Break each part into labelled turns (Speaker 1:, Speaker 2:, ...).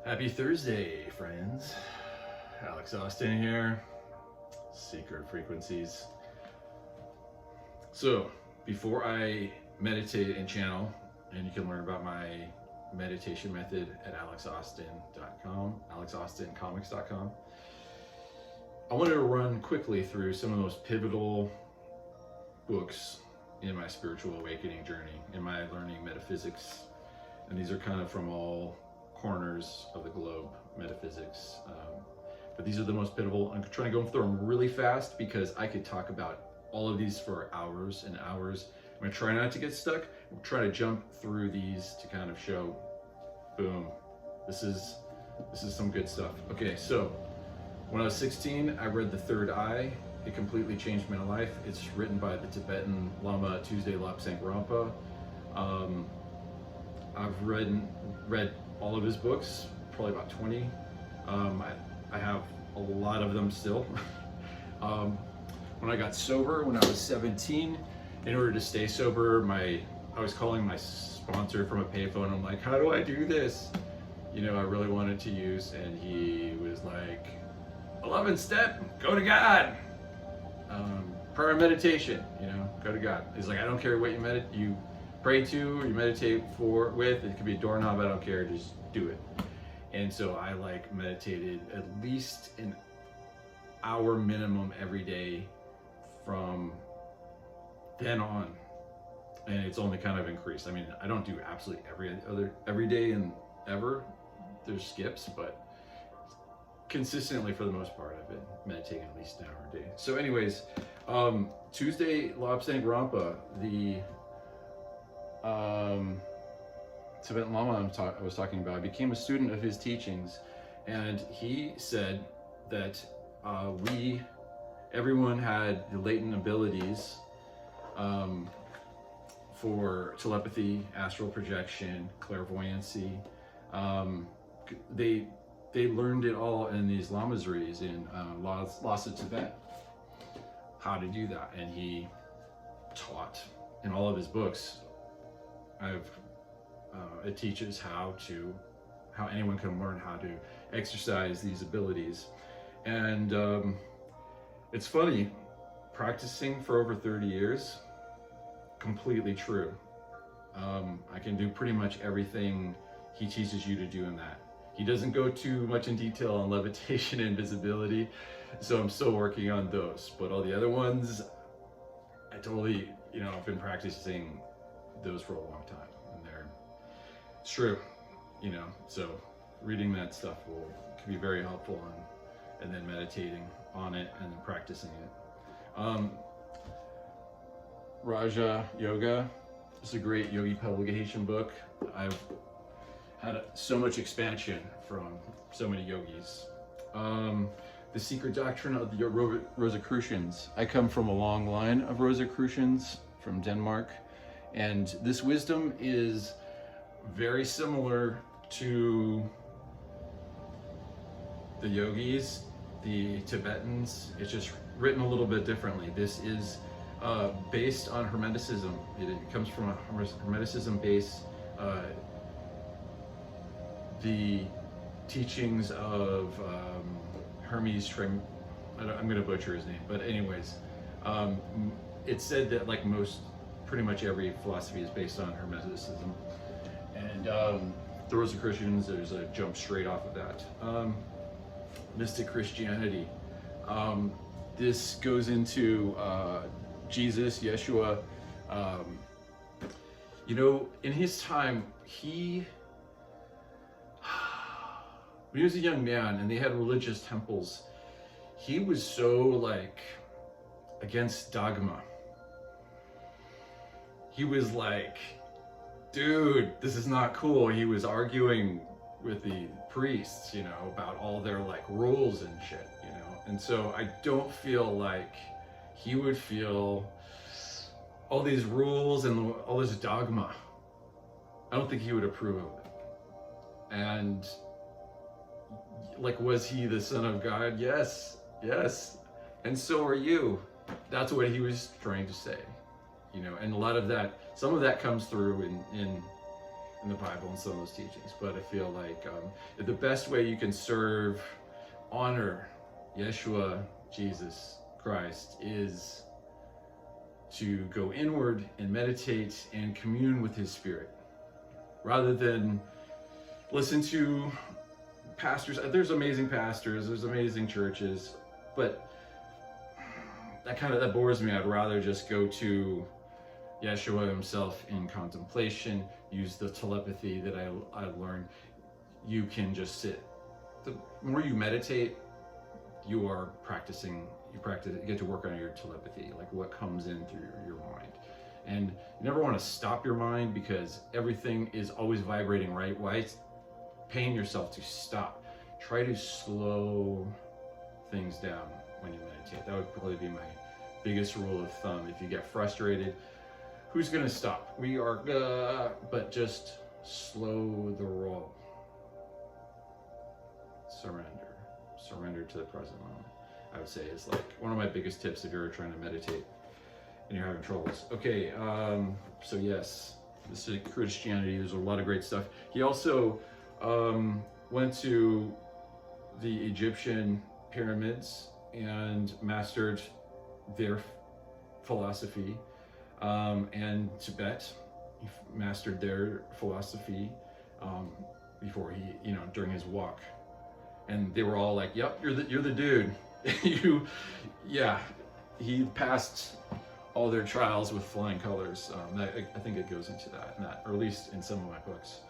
Speaker 1: Happy Thursday, friends. Alex Austin here, Secret Frequencies. So, before I meditate and channel, and you can learn about my meditation method at alexaustin.com, alexaustincomics.com, I wanted to run quickly through some of the most pivotal books in my spiritual awakening journey, in my learning metaphysics. And these are kind of from all corners of the globe, metaphysics. But these are the most pivotal. I'm trying to go through them really fast because I could talk about all of these for hours and hours. I'm gonna try not to get stuck. I'm trying to jump through these to kind of show, boom, this is some good stuff. Okay, so when I was 16, I read The Third Eye. It completely changed my life. It's written by the Tibetan Lama Tuesday Lobsang Rampa. I've read all of his books, probably about 20. I have a lot of them still. When I got sober, when I was 17, in order to stay sober, I was calling my sponsor from a payphone. I'm like, how do I do this? You know, I really wanted to use, and he was like, 11th step, go to God. Prayer and meditation, you know, go to God. He's like, I don't care what you pray to or you meditate with. It could be a doorknob, I don't care, just do it. And so I meditated at least an hour minimum every day from then on. And it's only kind of increased. I mean, I don't do absolutely every day and ever. There's skips, but consistently for the most part, I've been meditating at least an hour a day. So anyways, Tuesday Lobsang Rampa, the Tibetan Lama I was talking about, became a student of his teachings, and he said that everyone had the latent abilities for telepathy, astral projection, clairvoyancy. They learned it all in these lamaseries in Lhasa, Tibet, how to do that, and he taught in all of his books. It teaches how anyone can learn how to exercise these abilities. And it's funny, practicing for over 30 years, completely true. I can do pretty much everything he teaches you to do in that. He doesn't go too much in detail on levitation and visibility, so I'm still working on those. But all the other ones, I totally, I've been practicing those for a long time, and it's true, so reading that stuff can be very helpful, and then meditating on it and then practicing it. Raja Yoga is a great yogi publication book. I've had so much expansion from so many yogis. The Secret Doctrine of the Rosicrucians. I come from a long line of Rosicrucians from Denmark, and this wisdom is very similar to the yogis, the Tibetans. It's just written a little bit differently. This is based on Hermeticism. It comes from a Hermeticism base. The teachings of Hermes I'm going to butcher his name, but anyways, it's said that pretty much every philosophy is based on Hermeticism, and the Rosicrucians, there's a jump straight off of that. Mystic Christianity. This goes into Jesus, Yeshua. In his time, when he was a young man and they had religious temples, he was so against dogma. He was like, dude, this is not cool. He was arguing with the priests, about all their rules and shit, And so I don't feel like he would feel all these rules and all this dogma. I don't think he would approve of it. And was he the son of God? Yes. And so are you. That's what he was trying to say, and a lot of that, some of that comes through in in the Bible and some of those teachings, but I feel like the best way you can serve, honor Yeshua, Jesus Christ, is to go inward and meditate and commune with his spirit, rather than listen to pastors. There's amazing pastors, there's amazing churches, but that bores me. I'd rather just go to Yeshua himself in contemplation, use the telepathy that I learned. You can just sit. The more you meditate, you get to work on your telepathy, like what comes in through your mind. And you never want to stop your mind, because everything is always vibrating, right? Why paying yourself to stop? Try to slow things down when you meditate. That would probably be my biggest rule of thumb. If you get frustrated, who's gonna stop? We are, but just slow the roll. Surrender to the present moment, I would say, is like one of my biggest tips if you're trying to meditate and you're having troubles. Okay, so yes, this is Christianity. There's a lot of great stuff. He also went to the Egyptian pyramids and mastered their philosophy, and Tibet. He mastered their philosophy before he, during his walk. And they were all like, "Yep, you're the dude." He passed all their trials with flying colors. I think it goes into that, or at least in some of my books.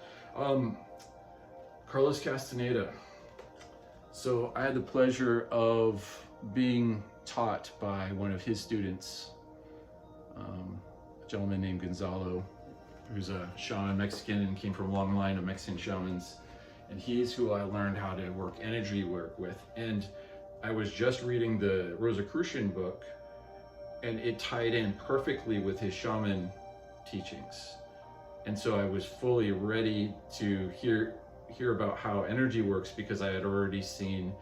Speaker 1: Carlos Castaneda. So I had the pleasure of being taught by one of his students, a gentleman named Gonzalo, who's a shaman, Mexican, and came from a long line of Mexican shamans. And he's who I learned how to work energy work with. And I was just reading the Rosicrucian book, and it tied in perfectly with his shaman teachings. And so I was fully ready to hear about how energy works, because I had already seen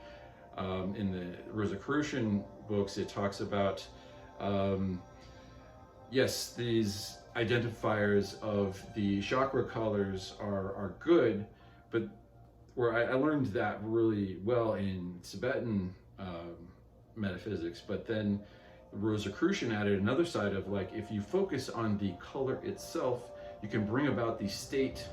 Speaker 1: in the Rosicrucian books, it talks about, yes, these identifiers of the chakra colors are good, but where I learned that really well in Tibetan metaphysics, but then Rosicrucian added another side of, like, if you focus on the color itself, you can bring about the state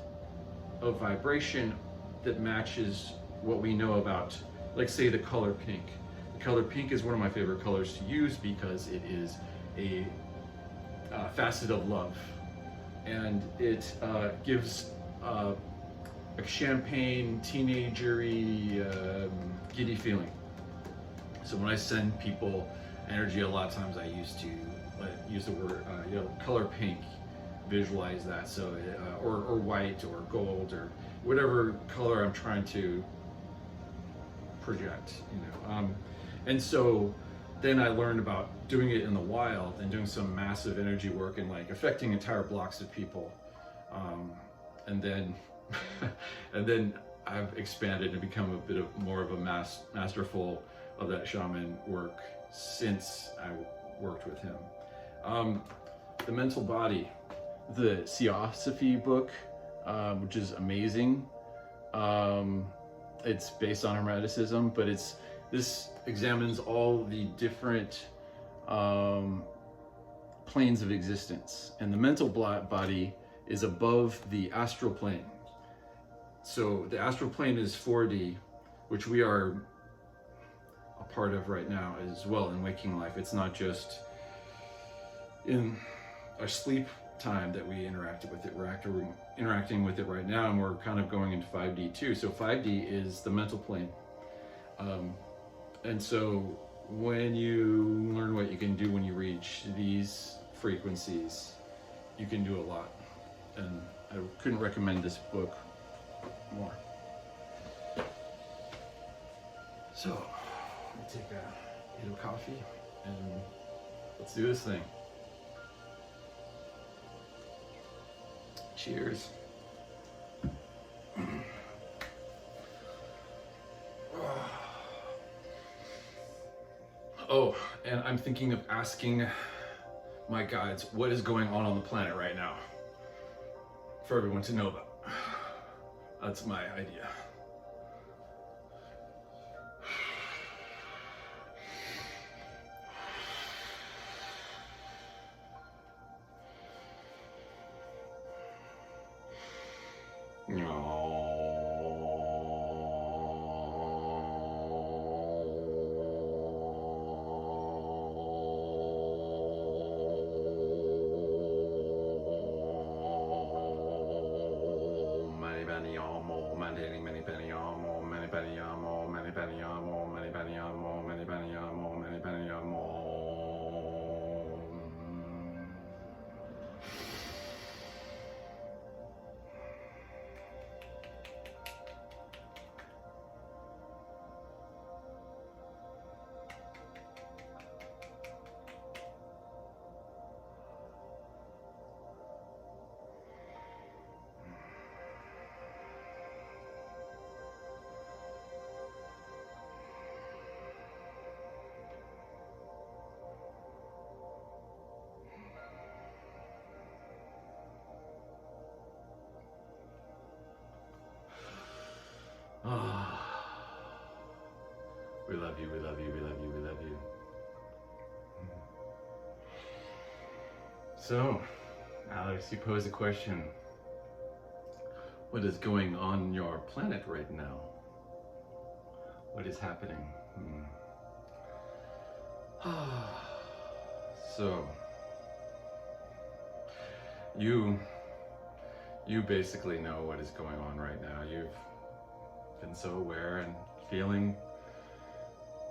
Speaker 1: of vibration that matches what we know about, like, say, the color pink. The color pink is one of my favorite colors to use because it is a facet of love, and it gives a champagne, teenagery, giddy feeling. So when I send people energy, a lot of times I used to use the word, color pink, visualize that. So, or white or gold or whatever color I'm trying to project, and so then I learned about doing it in the wild and doing some massive energy work and like affecting entire blocks of people, and then and then I've expanded and become a bit more of a masterful of that shaman work since I worked with him. The mental body, the Theosophy book, which is amazing. It's based on Hermeticism, but this examines all the different planes of existence, and the mental body is above the astral plane. So the astral plane is 4D, which we are a part of right now as well in waking life. It's not just in our sleep time that we interacted with it. We're interacting with it right now, and we're kind of going into 5D too. So 5D is the mental plane. And so when you learn what you can do when you reach these frequencies, you can do a lot. And I couldn't recommend this book more. So, let me take a little coffee and let's do this thing. Cheers. Oh, and I'm thinking of asking my guides what is going on the planet right now for everyone to know about. That's my idea. We love you, we love you, we love you, we love you. So, Alex, you pose a question. What is going on your planet right now? What is happening? So, you basically know what is going on right now. You've been so aware and feeling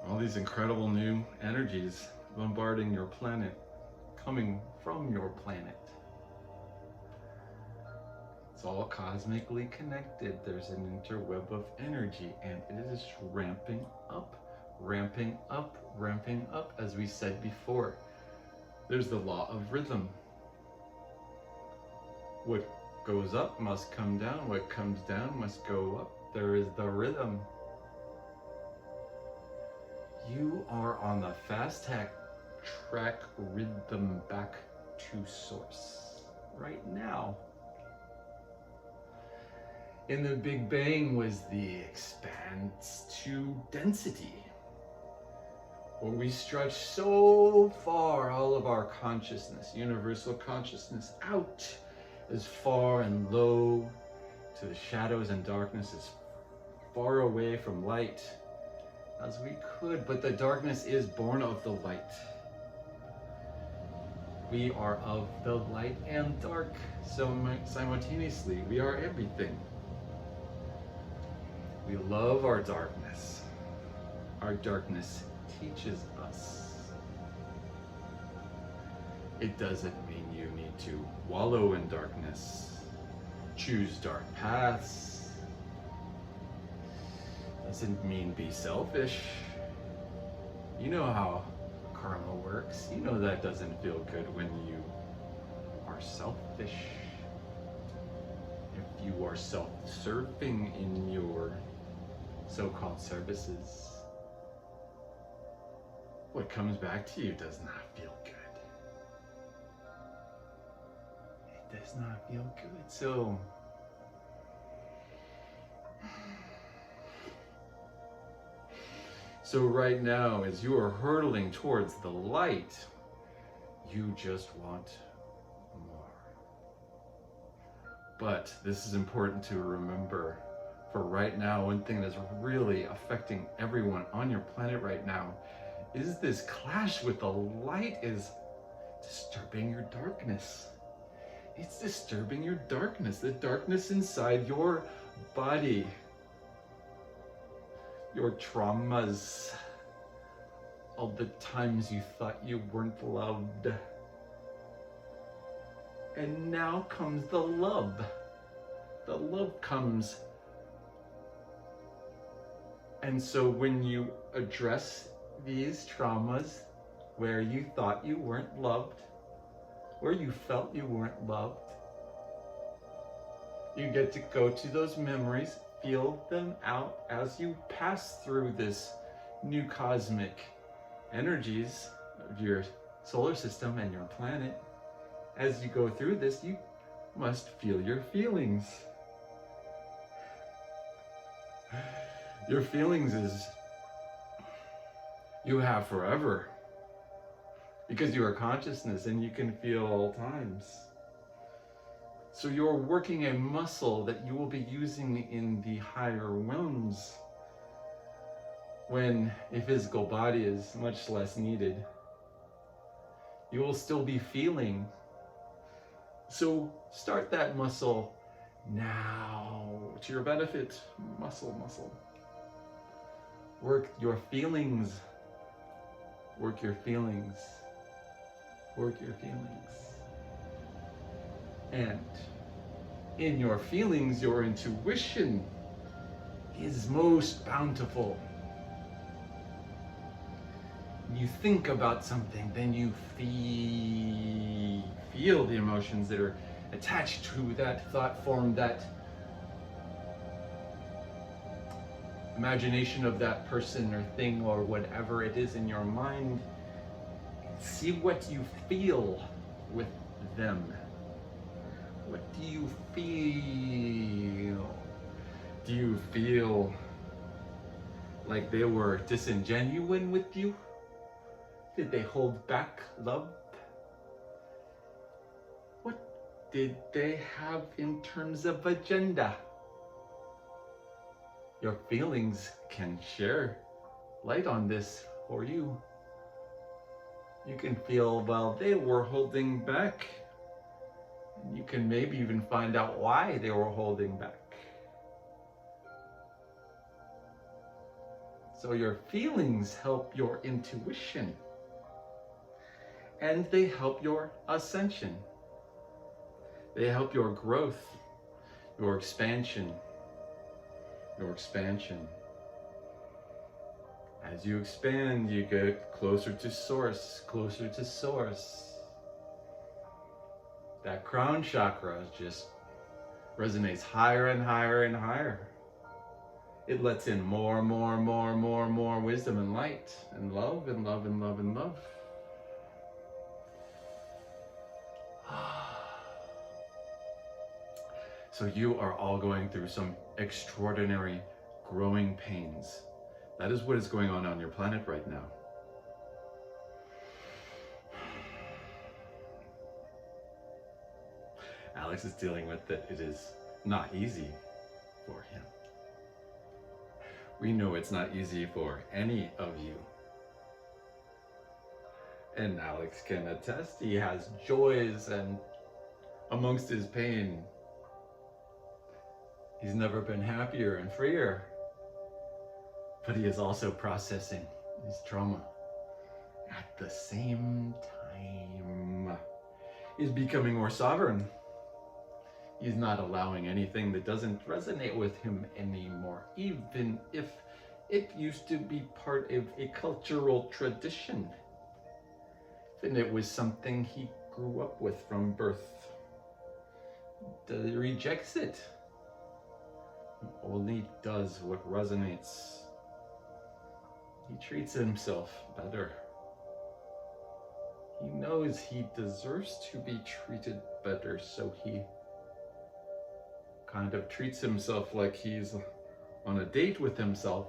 Speaker 1: all these incredible new energies bombarding your planet, coming from your planet. It's all cosmically connected. There's an interweb of energy, and it is ramping up, ramping up, ramping up, as we said before. There's the law of rhythm. What goes up must come down. What comes down must go up. There is the rhythm. You are on the fast track rhythm back to source right now. In the Big Bang was the expanse to density, where we stretch so far all of our consciousness, universal consciousness, out as far and low to the shadows and darkness, as far away from light as we could. But the darkness is born of the light. We are of the light and dark, so simultaneously we are everything. We love our darkness. Our darkness teaches us. It doesn't mean you need to wallow in darkness, choose dark paths. Doesn't mean be selfish. You know how karma works. You know that doesn't feel good when you are selfish. If you are self-serving in your so-called services, what comes back to you does not feel good. It does not feel good. So right now, as you are hurtling towards the light, you just want more. But this is important to remember. For right now, one thing that's really affecting everyone on your planet right now is this clash with the light is disturbing your darkness. It's disturbing your darkness, the darkness inside your body, your traumas, all the times you thought you weren't loved. And now comes the love. The love comes. And so when you address these traumas where you thought you weren't loved, where you felt you weren't loved, you get to go to those memories, feel them out as you pass through this new cosmic energies of your solar system and your planet. As you go through this, you must feel your feelings. Your feelings is you have forever, because you are consciousness and you can feel all times. So you're working a muscle that you will be using in the higher realms when a physical body is much less needed. You will still be feeling. So start that muscle now to your benefit. Muscle. Work your feelings. Work your feelings. Work your feelings. And in your feelings, your intuition is most bountiful. You think about something, then you feel the emotions that are attached to that thought form, that imagination of that person or thing or whatever it is in your mind. See what you feel with them. What do you feel? Do you feel like they were disingenuous with you? Did they hold back love? What did they have in terms of agenda? Your feelings can share light on this for you. You can feel, well, they were holding back. And you can maybe even find out why they were holding back. So your feelings help your intuition. And they help your ascension. They help your growth, your expansion. As you expand, you get closer to source, That crown chakra just resonates higher and higher and higher. It lets in more wisdom and light and love and love and love and love. So you are all going through some extraordinary growing pains. That is what is going on your planet right now. Alex is dealing with it. It is not easy for him. We know it's not easy for any of you. And Alex can attest, he has joys and amongst his pain, he's never been happier and freer. But he is also processing his trauma at the same time. He's becoming more sovereign. He's not allowing anything that doesn't resonate with him anymore, even if it used to be part of a cultural tradition. And it was something he grew up with from birth. He rejects it. He only does what resonates. He treats himself better. He knows he deserves to be treated better, so he kind of treats himself like he's on a date with himself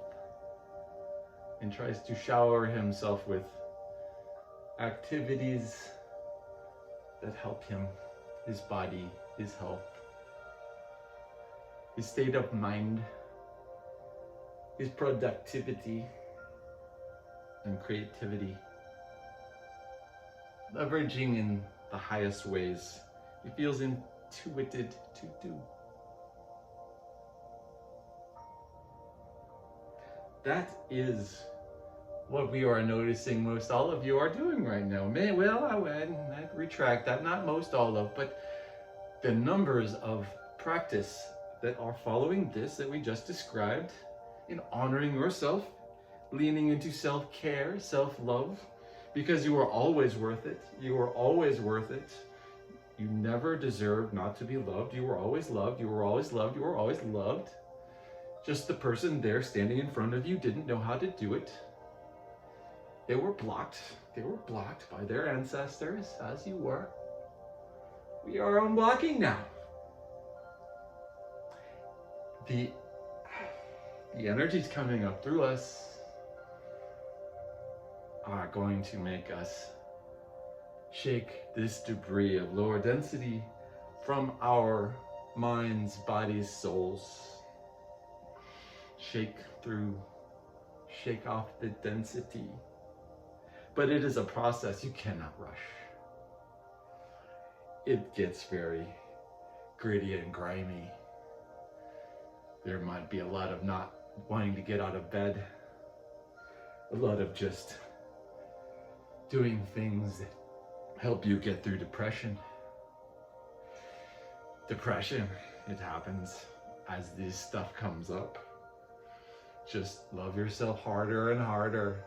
Speaker 1: and tries to shower himself with activities that help him, his body, his health, his state of mind, his productivity and creativity, leveraging in the highest ways he feels intuited to do. That is what we are noticing most all of you are doing right now. I retract that, not most all of, but the numbers of practice that are following this that we just described in honoring yourself, leaning into self-care, self-love, because you are always worth it. You are always worth it. You never deserve not to be loved. You were always loved. You were always loved. You were always loved. Just the person there standing in front of you didn't know how to do it. They were blocked. They were blocked by their ancestors, as you were. We are unblocking now. the energies coming up through us are going to make us shake this debris of lower density from our minds, bodies, souls. Shake through, shake off the density. But it is a process you cannot rush. It gets very gritty and grimy. There might be a lot of not wanting to get out of bed, a lot of just doing things that help you get through depression. Depression, it happens as this stuff comes up. Just love yourself harder and harder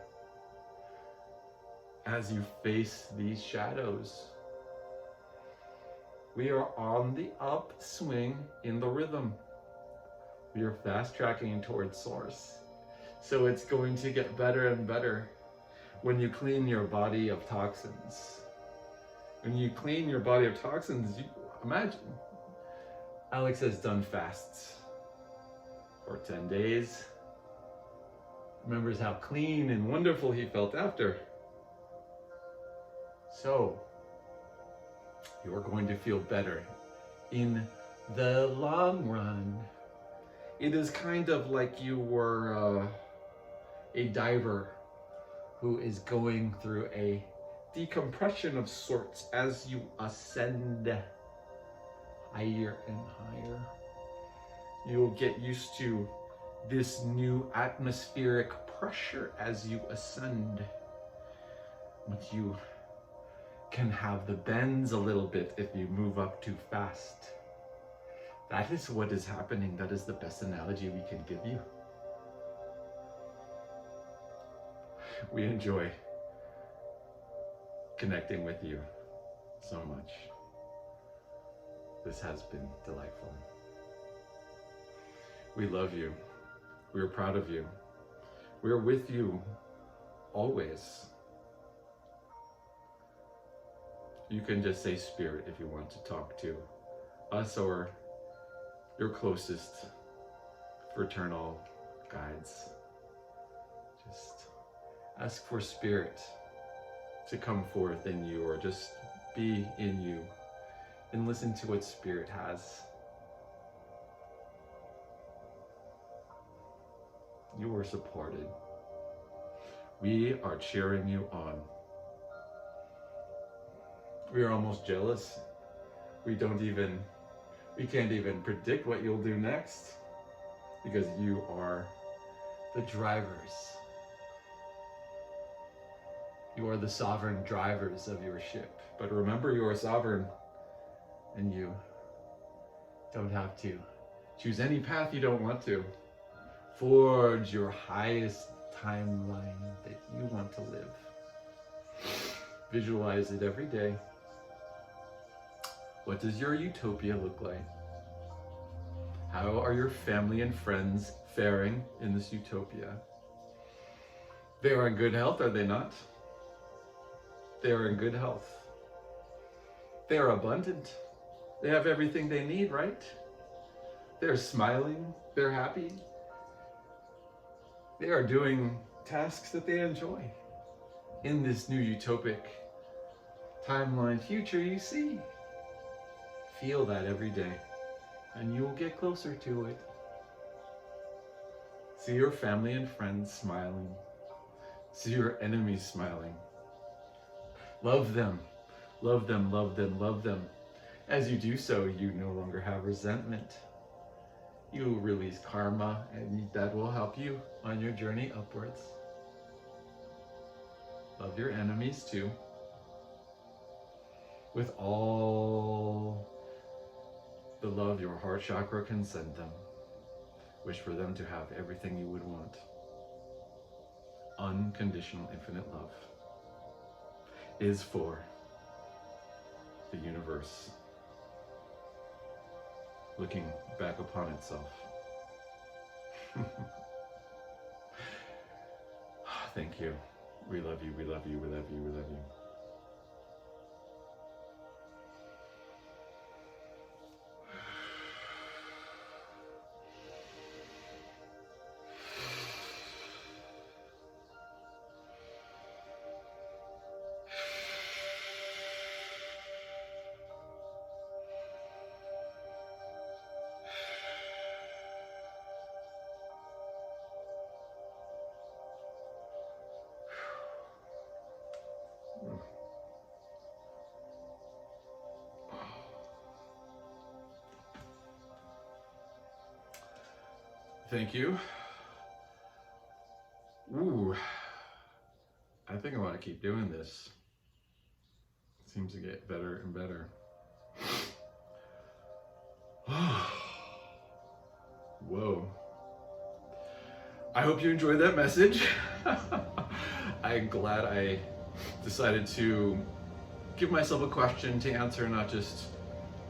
Speaker 1: as you face these shadows. We are on the upswing in the rhythm. We are fast tracking towards source. So it's going to get better and better when you clean your body of toxins. When you clean your body of toxins, you imagine. Alex has done fasts for 10 days. Remembers how clean and wonderful he felt after. So, you're going to feel better in the long run. It is kind of like you were a diver who is going through a decompression of sorts as you ascend higher and higher. You'll get used to this new atmospheric pressure as you ascend. But you can have the bends a little bit if you move up too fast. That is what is happening. That is the best analogy we can give you. We enjoy connecting with you so much. This has been delightful. We love you. We are proud of you. We are with you always. You can just say spirit if you want to talk to us or your closest fraternal guides. Just ask for spirit to come forth in you, or just be in you and listen to what spirit has. You are supported. We are cheering you on. We are almost jealous. We can't even predict what you'll do next, because you are the drivers. You are the sovereign drivers of your ship. But remember, you are sovereign, and you don't have to choose any path you don't want to. Forge your highest timeline that you want to live. Visualize it every day. What does your utopia look like? How are your family and friends faring in this utopia? They are in good health, are they not? They are in good health. They are abundant. They have everything they need, right? They're smiling. They're happy. They are doing tasks that they enjoy in this new utopic timeline future you see. Feel that every day, and you will get closer to it. See your family and friends smiling. See your enemies smiling. Love them. Love them, love them, love them. As you do so, you no longer have resentment. You release karma, and that will help you on your journey upwards. Love your enemies too, with all the love your heart chakra can send them. Wish for them to have everything you would want. Unconditional infinite love is for the universe looking back upon itself. Thank you. We love you, we love you, we love you, we love you. Thank you. Ooh, I think I want to keep doing this. It seems to get better and better. Whoa. I hope you enjoyed that message. I'm glad I decided to give myself a question to answer, not just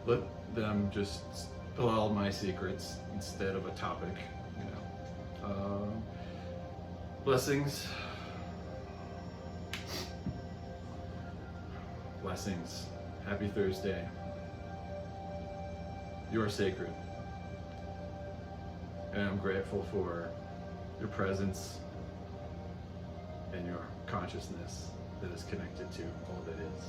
Speaker 1: let them just spill all my secrets instead of a topic, you know. Blessings. Blessings. Happy Thursday. You are sacred. And I'm grateful for your presence and your consciousness that is connected to all that is.